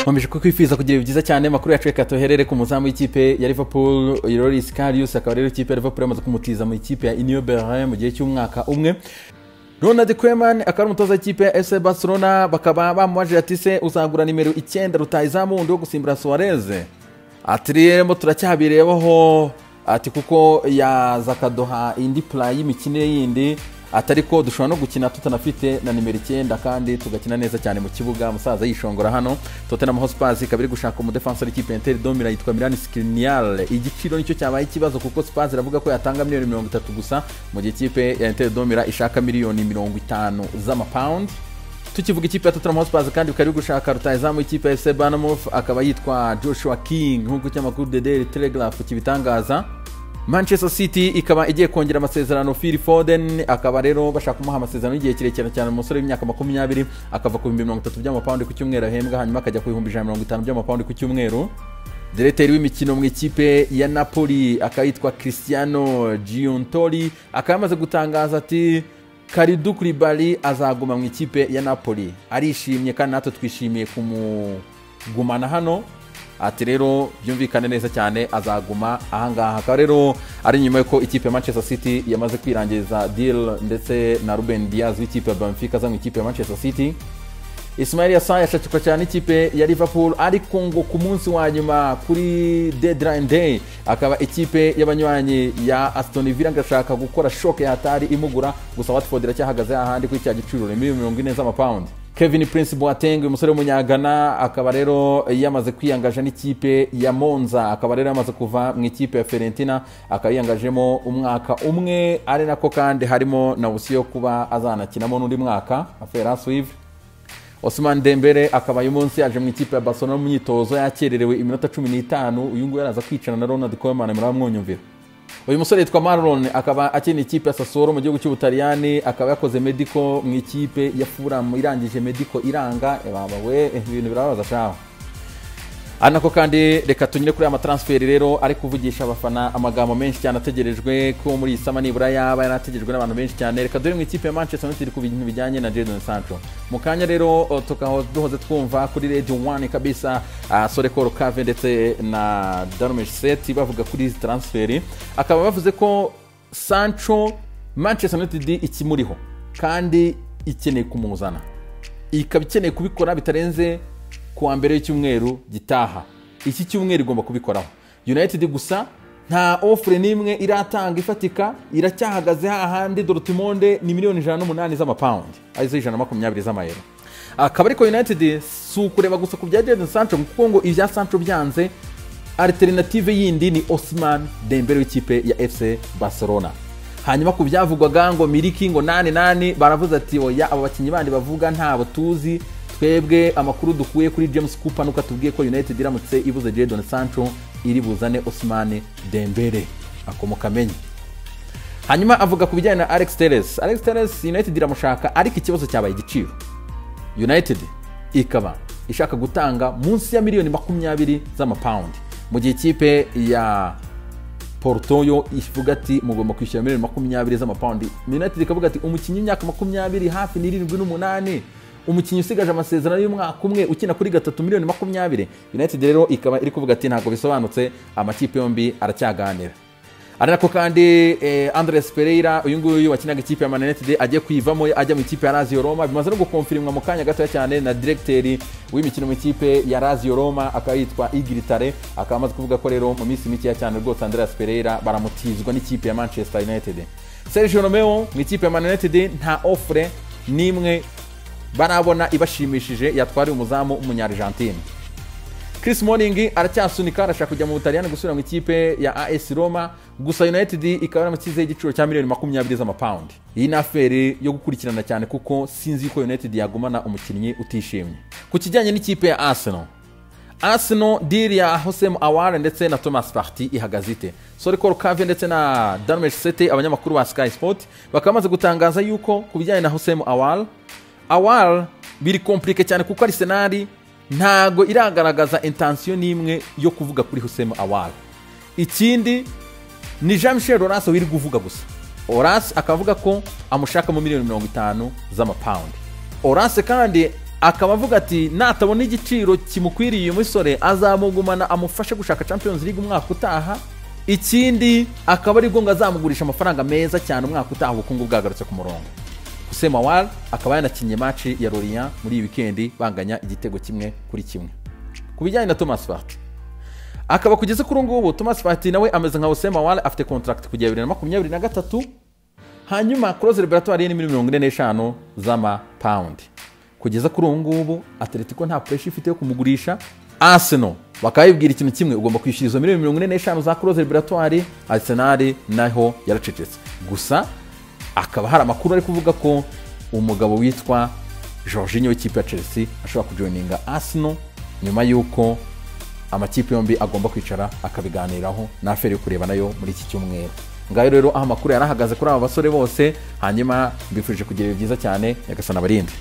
Nkomeje kukwifuza kugira byiza cyane makuru yacu reka toherere ku muzamu w'ikipe ya Liverpool Lloris Karius akaba rero ikipe ya Liverpool yamaze kumutiza mu ikipe ya Union Berlin mu gihe cy'umwaka umwe. Ronald Koeman akaba umutoza w'ikipe ya FC Barcelona bakaba bamubaje ati se uzagura nimero 9 rutayizamu wundi wo gusimbura Suarez. Ati rero turacyabirebaho ati kuko yazakadoha indi play y'imikino yindi atariko dushobora no gukina tutanafite na nimero 9 kandi tugakina neza cyane mu kibuga musaza yishongora hano. Tottenham Hotspur kabiri gushaka umudefenseur ikipe ya Inter Domira yitwa Milan Skriniar. Igiciro nicyo cyabaye ikibazo kuko Spurs iravuga ko yatanga miliyoni 30 gusa mu gihe ikipe ya Inter Domira ishaka miliyoni 50 z'amapound. Tukivuga ikipe ya Tottenham Hotspur kandi bikari gushaka rutayizamu ikipe ya FC Bournemouth akaba yitwa Joshua King nkuko cy'amakuru de Daily Telegraph kibitangaza. Manchester City ikaba igiye kongera amasezerano Phil Foden akaba rero bashaka kumuha amasezerano y'igihe kirekire cyane umusore w'imyaka 20 akava ku 30 by'amapound ku cyumweru ahembwa hanyuma akajya ku 150 by'amapound ku cyumweru. Directeur w'imikino mu ikipe ya Napoli akayitwa Cristiano Giuntoli akamaze gutangaza ati Kalidou Koulibaly azaguma mu ikipe ya Napoli. Arishimye kandi natwe twishimiye kumugumana hano. Ati rero byumvikane neza cyane azaguma ahangaha. Akaba rero ari nyuma yuko ikipe ya Manchester City yamaze kwirangiza deal ndetse na Ruben Diaz w'ikipe ya Benfica za mu ikipe ya Manchester City. Ismail Yassar yashakishwa cyane ikipe ya Liverpool ariko ngo ku munsi wa nyuma kuri deadline day akaba ikipe y'abanywanyi ya Aston Villa ngashaka gukora shock ya hatari imugura gusa Watford iracyahagaze ahandi kuri cya giciro $40 z'amapound. Kevin Prince Boateng umusore w'umunyagana akaba rero yamaze kwiyangaje n'ikipe ya Monza akaba rero yamaze kuva mu ikipe ya Fiorentina akayangajemo umwaka umwe ari nako kandi harimo na option kuba azanakinamo n'undi mwaka afera Swift. Ousmane Dembele akaba uyu munsi aje mu ikipe ya Barcelona mu myitozo yakererewe iminota 15 uyu nguyu yaraza kwicana na Ronald Koeman muramwonyumvira. Uyu musore yitwa Marlon akaba akina ikipe ya Sassuolo mu gihugu cy'Ubutaliyani akaba yakoze medical mu ikipe ya Fulham irangije medical iranga baba we ibintu birabaza shaho. Anako kandi reka tunyire kuri ama transfer rero ari kuvugisha abafana amagambo menshi cyane ategerejwe ko muri isama nibura yaba yarategerejwe n'abantu benshi cyane. Reka dore mu ikipe ya Manchester United ku bintu bijyanye na Jadon Sancho. Mu kanya rero tukaho duhoze twumva kuri Radio 1 kabisa Sorekoro Cave ndetse na Darmesh Set bavuga kuri transfer akaba bavuze ko Sancho Manchester United ikimuriho kandi ikeneye kumuzana ikaba ikeneye kubikora bitarenze kuwa mbere y'icyumweru gitaha. Iki cyumweru igomba kubikoraho. United gusa nta offer nimwe iratanga ifatika iracyahagaze hahandi Dortmund ni miliyoni 108 z'amapound arizo 120 z'amayero. Akaba ariko United su kureba gusa ku bya Jadon Sancho kuko ngo ibya Sancho byanze alternative yindi ni Ousmane Dembele w'ikipe ya FC Barcelona. Hanyuma ku byavugwaga ngo Miliki ngo 88 baravuze ati oya abo bakinyi bandi bavuga ntabo tuzi twebwe amakuru dukuye kuri James Cooper nuko atubwiye ko United iramutse ibuze Jadon Sancho iri buzane Ousmane Dembele akomokamenye. Hanyuma avuga ku bijyanye na Alex Telles. Alex Telles United iramushaka ariko ikibazo cyabaye igiciro. United ikaba ishaka gutanga munsi ya miliyoni 20 z'amapound mu gihe ikipe ya Porto yo ivuga ati mugomba kwishyura miliyoni 20 z'amapound. United ikavuga ati umukinnyi imyaka 20 hafi ni 78 umukinnyi usigaje amasezerano y'umwaka umwe ukina kuri 3 miliyoni 20. United rero ikaba iri kuvuga ati ntago bisobanutse amakipe yombi aracyaganira. Ariko kandi Andres Pereira uyu nguyu wakinaga ikipe ya Man United agiye kwivamo ajya mu ikipe ya Lazio Roma bimaze no gukonfirmwa mu kanya gato cyane na directeur w'imikino mu ikipe ya Lazio Roma akayitwa Igritare akamaze kuvuga ko rero mu minsi mike cyane rwose Andres Pereira baramutizwa n'ikipe ya Manchester United. Sergio Romeo mu ikipe ya Man United nta offre nimwe barabona ibashimishije yatwari umuzamu umunyargentine. Chris Smalling aracyasunika arashaka kujya mu Butaliyani gusubira mu ikipe ya AS Roma gusa United ikaba yaramukize igiciro cya miliyoni 20 z'amapound. Iyi ni affaire yo gukurikirana cyane kuko sinzi ko United yagumana umukinnyi utishimye. Ku kijyanye n'ikipe ya Arsenal deal ya Houssem Aouar ndetse na Thomas Partey ihagazite. Sorekoro Cave ndetse na Darmesh Set abanyamakuru ba Sky Sport bakamaze gutangaza yuko ku bijyanye na Houssem Aouar biri compliqué cyane kuko Arsenal ntago iragaragaza intention nimwe yo kuvuga kuri Houssem Aouar. Ikindi ni Jean-Michel Aulas wiri kuvuga gusa. Aulas akavuga ko amushaka mu miliyoni 50 z'amapound. Aulas kandi akaba avuga ati natabona igiciro kimukwiriye uyu musore azamugumana amufashe gushaka Champions League umwaka utaha. Ikindi akaba ari bwo ngo azamugurisha amafaranga meza cyane umwaka utaha ubukungu bwagarutse ku murongo. Houssem Aouar akaba yanakinnye match ya Lorient muri iyi weekend banganya igitego 1-1. Ku bijyanye na Thomas Partey akaba kugeza kuri ngubu Thomas Partey nawe ameze nka Houssem Aouar afite contract kugera 2023, hanyuma clause liberatoire ni £45 z'amapound. Kugeza kuri ngubu Atletico nta pressure ifite yo kumugurisha. Arsenal bakayibwira ikintu kimwe, ugomba kwishyura izo £45 za clause liberatoire. Arsenal naho yaracecetse. Gusa akaba hari amakuru ari kuvuga ko umugabo witwa Jorginho w'ikipe ya Chelsea ashobora kujoininga Arsenal nyuma yuko amakipe yombi agomba kwicara akabiganiraho na aferi yo kureba nayo muri iki cyumweru. Ngayo rero aho amakuru yarahagaze kuri aba basore bose, hanyuma mbifurije kugira byiza cyane, yagasana barinde.